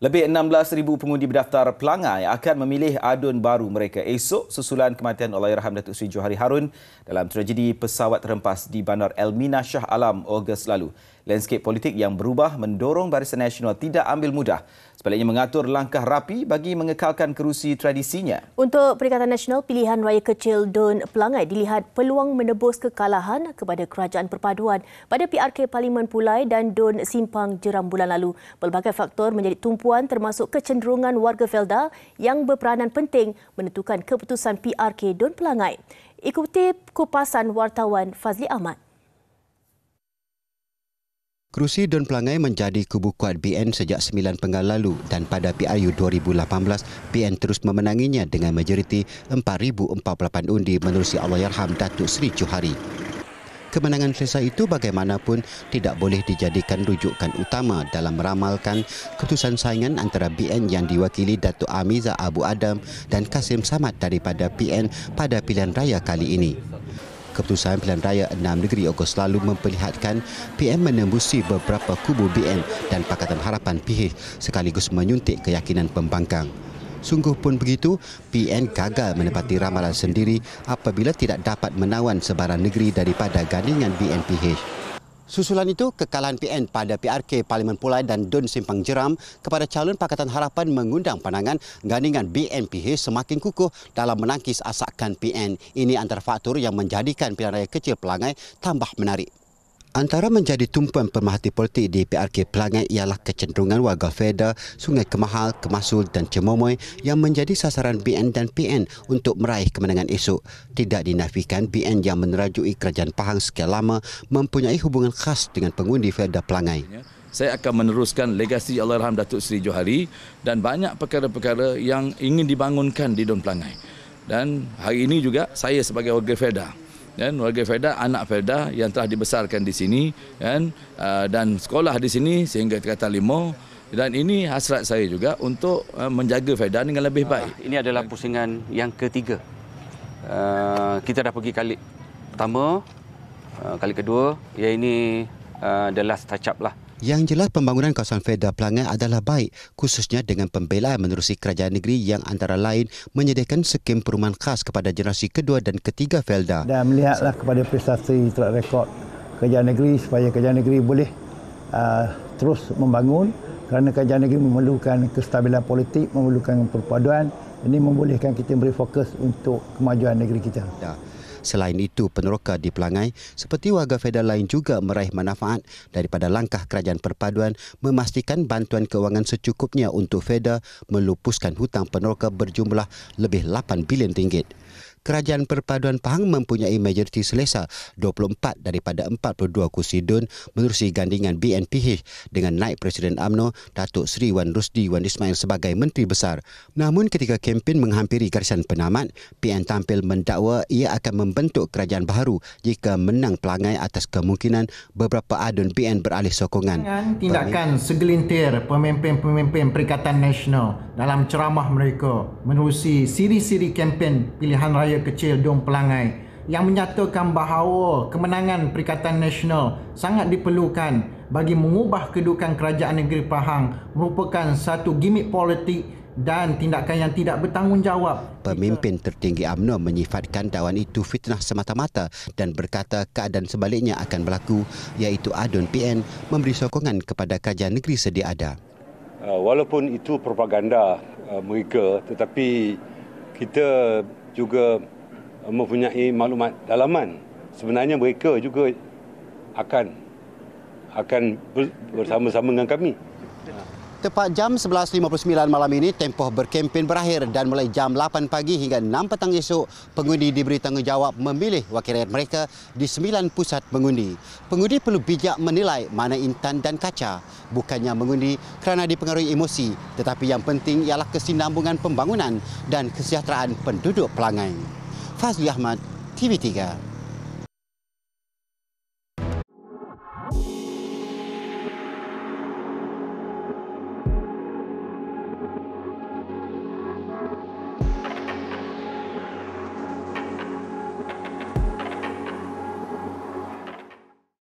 Lebih 16,000 pengundi berdaftar pelangai akan memilih adun baru mereka esok susulan kematian Allahyarham Datuk Seri Johari Harun dalam tragedi pesawat terhempas di Bandar Elmina Shah Alam Ogos lalu. Landscape politik yang berubah mendorong Barisan Nasional tidak ambil mudah. Sebaliknya mengatur langkah rapi bagi mengekalkan kerusi tradisinya. Untuk Perikatan Nasional, pilihan raya kecil Dun Pelangai dilihat peluang menebus kekalahan kepada Kerajaan Perpaduan pada PRK Parlimen Pulai dan Dun Simpang Jeram bulan lalu. Pelbagai faktor menjadi tumpuan termasuk kecenderungan warga Felda yang berperanan penting menentukan keputusan PRK Dun Pelangai. Ikuti kupasan wartawan Fazli Ahmad. Kerusi Dun Pelangai menjadi kubu kuat BN sejak 9 penggal lalu dan pada PRU 2018, BN terus memenanginya dengan majoriti 4,048 undi menerusi Allahyarham Datuk Seri Johari. Kemenangan selesai itu bagaimanapun tidak boleh dijadikan rujukan utama dalam meramalkan keputusan saingan antara BN yang diwakili Datuk Amiza Abu Adam dan Kasim Samad daripada PN pada pilihan raya kali ini. Keputusan pilihan raya 6 negeri Ogos lalu memperlihatkan PM menembusi beberapa kubu BN dan Pakatan Harapan PH sekaligus menyuntik keyakinan pembangkang. Sungguh pun begitu, PN gagal menepati ramalan sendiri apabila tidak dapat menawan sebarang negeri daripada gandingan BNPH. Susulan itu, kekalahan PN pada PRK Parlimen Pulai dan Dun Simpang Jeram kepada calon Pakatan Harapan mengundang pandangan gandingan BNPH semakin kukuh dalam menangkis asakan PN. Ini antara faktor yang menjadikan pilihan raya kecil Pelangai tambah menarik. Antara menjadi tumpuan pemerhati politik di PRK Pelangai ialah kecenderungan warga Felda, Sungai Kemahal, Kemasul dan Cemomoy yang menjadi sasaran BN dan PN untuk meraih kemenangan esok. Tidak dinafikan BN yang menerajui Kerajaan Pahang sekian lama mempunyai hubungan khas dengan pengundi Felda Pelangai. Saya akan meneruskan legasi Allahyarham Datuk Seri Johari dan banyak perkara-perkara yang ingin dibangunkan di Dun Pelangai. Dan hari ini juga saya sebagai warga Felda warga Felda, anak Felda yang telah dibesarkan di sini dan sekolah di sini sehingga tingkatan 5 dan ini hasrat saya juga untuk menjaga Felda dengan lebih baik. Ini adalah pusingan yang ketiga. Kita dah pergi kali pertama, kali kedua, ya ini the last touch up lah. Yang jelas pembangunan kawasan Felda Pelangai adalah baik, khususnya dengan pembelaan menerusi kerajaan negeri yang antara lain menyediakan skim perumahan khas kepada generasi kedua dan ketiga Felda. Dan melihatlah kepada prestasi track record kerajaan negeri supaya kerajaan negeri boleh terus membangun kerana kerajaan negeri memerlukan kestabilan politik, memerlukan perpaduan. Ini membolehkan kita beri fokus untuk kemajuan negeri kita. Selain itu, peneroka di Pelangai seperti warga Felda lain juga meraih manfaat daripada langkah Kerajaan Perpaduan memastikan bantuan keuangan secukupnya untuk Felda melupuskan hutang peneroka berjumlah lebih 8 bilion ringgit. Kerajaan Perpaduan Pahang mempunyai majoriti selesa 24 daripada 42 kursi Dun menerusi gandingan BNPH dengan naik Presiden UMNO Datuk Seri Wan Rusdi Wan Ismail sebagai Menteri Besar. Namun ketika kempen menghampiri garisan penamat, PN tampil mendakwa ia akan membentuk kerajaan baharu jika menang Pelangai atas kemungkinan beberapa adun BN beralih sokongan. Tindakan segelintir pemimpin-pemimpin Perikatan Nasional dalam ceramah mereka menerusi siri-siri kempen pilihan raya kecil Dun Pelangai yang menyatakan bahawa kemenangan Perikatan Nasional sangat diperlukan bagi mengubah kedudukan kerajaan negeri Pahang merupakan satu gimik politik dan tindakan yang tidak bertanggungjawab. Pemimpin tertinggi UMNO menyifatkan dakwaan itu fitnah semata-mata dan berkata keadaan sebaliknya akan berlaku, iaitu adun PN memberi sokongan kepada kerajaan negeri sedia ada. Walaupun itu propaganda mereka, tetapi kita juga mempunyai maklumat dalaman. Sebenarnya mereka juga akan bersama-sama dengan kami. Tepat jam 11.59 malam ini, tempoh berkempen berakhir dan mulai jam 8 pagi hingga 6 petang esok, pengundi diberi tanggungjawab memilih wakil rakyat mereka di 9 pusat mengundi. Pengundi perlu bijak menilai mana intan dan kaca, bukannya mengundi kerana dipengaruhi emosi, tetapi yang penting ialah kesinambungan pembangunan dan kesejahteraan penduduk Pelangai. Fazli Ahmad, TV3.